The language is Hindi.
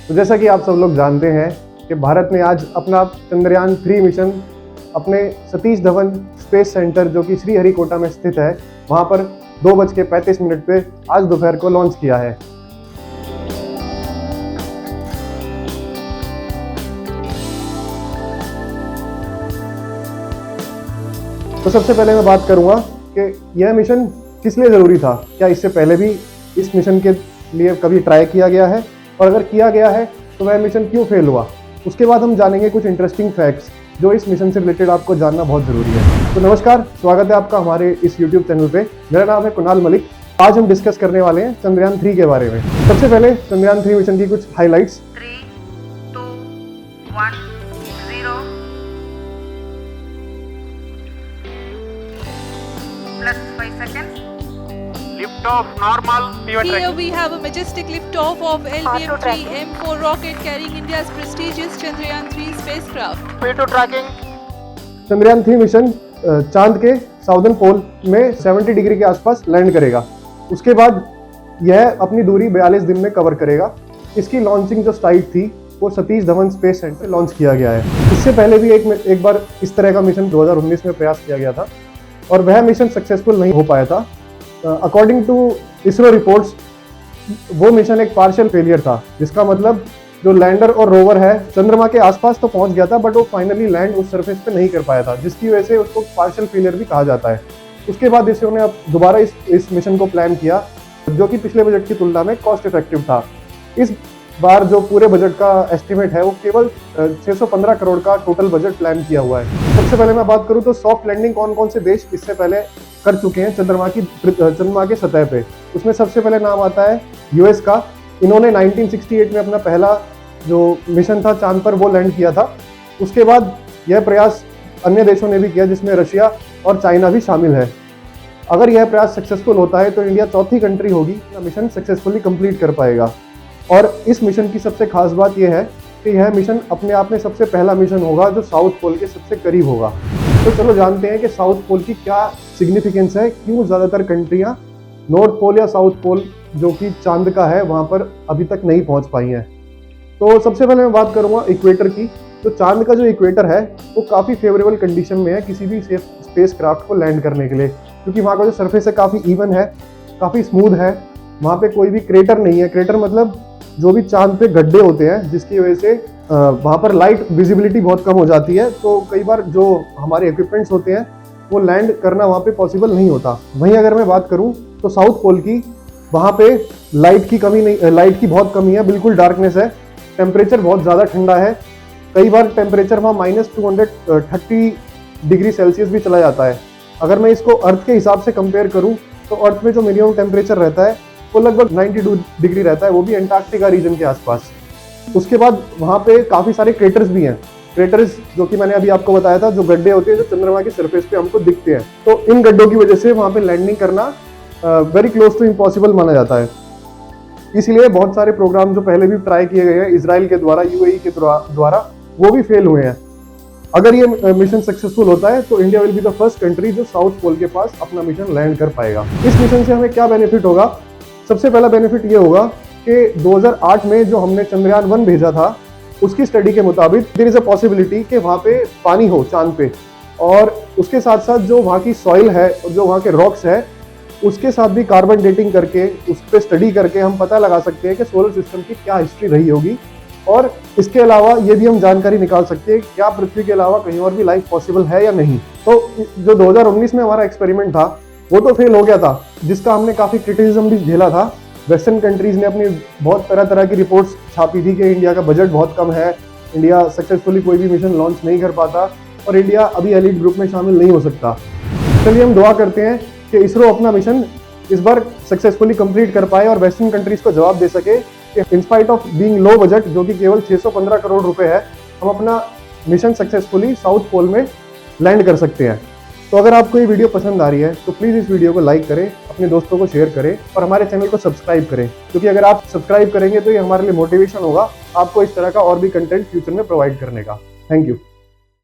तो जैसा कि आप सब लोग जानते हैं कि भारत ने आज अपना चंद्रयान 3 मिशन अपने सतीश धवन स्पेस सेंटर जो कि श्रीहरिकोटा में स्थित है वहां पर 2:35 पे आज दोपहर को लॉन्च किया है। तो सबसे पहले मैं बात करूंगा कि यह मिशन किस लिए ज़रूरी था, क्या इससे पहले भी इस मिशन के लिए कभी ट्राई किया गया है, और अगर किया गया है तो वह मिशन क्यों फेल हुआ। उसके बाद हम जानेंगे कुछ इंटरेस्टिंग फैक्ट्स जो इस मिशन से रिलेटेड आपको जानना बहुत ज़रूरी है। तो नमस्कार, स्वागत है आपका हमारे इस YouTube चैनल पे। मेरा नाम है कुणाल मलिक। आज हम डिस्कस करने वाले हैं चंद्रयान 3 के बारे में। सबसे पहले चंद्रयान 3 मिशन की कुछ highlights. 3, 2, 1, 0 plus 5 seconds. Lift off normal. Here we have a majestic liftoff of LVM-3 M4 rocket carrying India's prestigious Chandrayaan 3 spacecraft. P2 tracking. Chandrayaan 3 mission चांद के साउदर्न पोल में 70 डिग्री के आसपास लैंड करेगा। उसके बाद यह अपनी दूरी 42 दिन में कवर करेगा। इसकी लॉन्चिंग जो साइट थी वो सतीश धवन स्पेस सेंटर पे लॉन्च किया गया है। इससे पहले भी एक बार इस तरह का मिशन 2019 में प्रयास किया गया था और वह मिशन सक्सेसफुल नहीं हो पाया था। अकॉर्डिंग टू इसरो रिपोर्ट्स वो मिशन एक पार्शियल फेलियर था, जिसका मतलब जो लैंडर और रोवर है चंद्रमा के आसपास तो पहुंच गया था बट वो फाइनली लैंड उस सरफेस पे नहीं कर पाया था, जिसकी वजह से उसको पार्शियल फेलियर भी कहा जाता है। उसके बाद इसरो ने अब दोबारा इस मिशन को प्लान किया जो कि पिछले बजट की तुलना में कॉस्ट इफेक्टिव था। इस बार जो पूरे बजट का एस्टिमेट है वो केवल 615 करोड़ का टोटल बजट प्लान किया हुआ है। सबसे पहले मैं बात करूं तो सॉफ्ट लैंडिंग कौन कौन से देश इससे पहले कर चुके हैं चंद्रमा के सतह पे। उसमें सबसे पहले नाम आता है यूएस का। इन्होंने 1968 में अपना पहला जो मिशन था चांद पर वो लैंड किया था। उसके बाद यह प्रयास अन्य देशों ने भी किया जिसमें रशिया और चाइना भी शामिल है। अगर यह प्रयास सक्सेसफुल होता है तो इंडिया चौथी कंट्री होगी जो मिशन सक्सेसफुली कंप्लीट कर पाएगा। और इस मिशन की सबसे खास बात यह है कि यह मिशन अपने आप में सबसे पहला मिशन होगा जो साउथ पोल के सबसे करीब होगा। तो चलो जानते हैं कि साउथ पोल की क्या सिग्निफिकेंस है, क्यों ज़्यादातर कंट्रियाँ नॉर्थ पोल या साउथ पोल जो कि चांद का है वहाँ पर अभी तक नहीं पहुँच पाई हैं। तो सबसे पहले मैं बात करूँगा इक्वेटर की। तो चांद का जो इक्वेटर है वो काफ़ी फेवरेबल कंडीशन में है किसी भी स्पेस क्राफ्ट को लैंड करने के लिए, क्योंकि वहाँ का जो सरफेस है काफ़ी इवन है, काफ़ी स्मूथ है। वहाँ पे कोई भी क्रेटर नहीं है। क्रेटर मतलब जो भी चांद पे गड्ढे होते हैं जिसकी वजह से वहाँ पर लाइट विजिबिलिटी बहुत कम हो जाती है, तो कई बार जो हमारे इक्विपमेंट्स होते हैं वो लैंड करना वहाँ पे पॉसिबल नहीं होता। वहीं अगर मैं बात करूँ तो साउथ पोल की, वहाँ पे लाइट की कमी नहीं, लाइट की बहुत कमी है, बिल्कुल डार्कनेस है। टेम्परेचर बहुत ज़्यादा ठंडा है, कई बार टेम्परेचर वहाँ -230 डिग्री सेल्सियस भी चला जाता है। अगर मैं इसको अर्थ के हिसाब से कंपेयर करूँ तो अर्थ में जो मिनिमम टेम्परेचर रहता है वो लगभग 92 डिग्री रहता है, वो भी अंटार्कटिका रीजन के आसपास। उसके बाद वहाँ पे काफ़ी सारे क्रेटर्स भी हैं। क्रेटर्स जो कि मैंने अभी आपको बताया था, जो गड्ढे होते हैं जो चंद्रमा के सरफेस पे हमको दिखते हैं, तो इन गड्ढों की वजह से वहाँ पे लैंडिंग करना वेरी क्लोज टू इम्पॉसिबल माना जाता है। इसीलिए बहुत सारे प्रोग्राम जो पहले भी ट्राई किए गए हैं इसराइल के द्वारा, यूएई के द्वारा, वो भी फेल हुए हैं। अगर ये मिशन सक्सेसफुल होता है तो India will be the first country जो साउथ पोल के पास अपना मिशन लैंड कर पाएगा। इस मिशन से हमें क्या बेनिफिट होगा? सबसे पहला बेनिफिट ये होगा कि 2008 में जो हमने चंद्रयान 1 भेजा था उसकी स्टडी के मुताबिक देयर इज अ पॉसिबिलिटी कि वहाँ पे पानी हो चांद पे, और उसके साथ साथ जो वहाँ की सॉइल है और जो वहाँ के रॉक्स है उसके साथ भी कार्बन डेटिंग करके उस पर स्टडी करके हम पता लगा सकते हैं कि सोलर सिस्टम की क्या हिस्ट्री रही होगी। और इसके अलावा ये भी हम जानकारी निकाल सकते हैं क्या पृथ्वी के अलावा कहीं और भी लाइफ पॉसिबल है या नहीं। तो जो 2019 में हमारा एक्सपेरिमेंट था वो तो फेल हो गया था, जिसका हमने काफ़ी क्रिटिसिज्म भी झेला था। वेस्टर्न कंट्रीज़ ने अपनी बहुत तरह तरह की रिपोर्ट्स छापी थी कि इंडिया का बजट बहुत कम है, इंडिया सक्सेसफुली कोई भी मिशन लॉन्च नहीं कर पाता और इंडिया अभी एलीट ग्रुप में शामिल नहीं हो सकता। चलिए हम दुआ करते हैं कि इसरो अपना मिशन इस बार सक्सेसफुली कंप्लीट कर पाए और वेस्टर्न कंट्रीज़ को जवाब दे सके कि in spite of being low budget, जो कि केवल 615 करोड़ रुपए है, हम अपना मिशन सक्सेसफुली साउथ पोल में लैंड कर सकते हैं। तो अगर आपको ये वीडियो पसंद आ रही है तो प्लीज़ इस वीडियो को लाइक करें, अपने दोस्तों को शेयर करें और हमारे चैनल को सब्सक्राइब करें, क्योंकि अगर आप सब्सक्राइब करेंगे तो ये हमारे लिए मोटिवेशन होगा आपको इस तरह का और भी कंटेंट फ्यूचर में प्रोवाइड करने का। Thank you.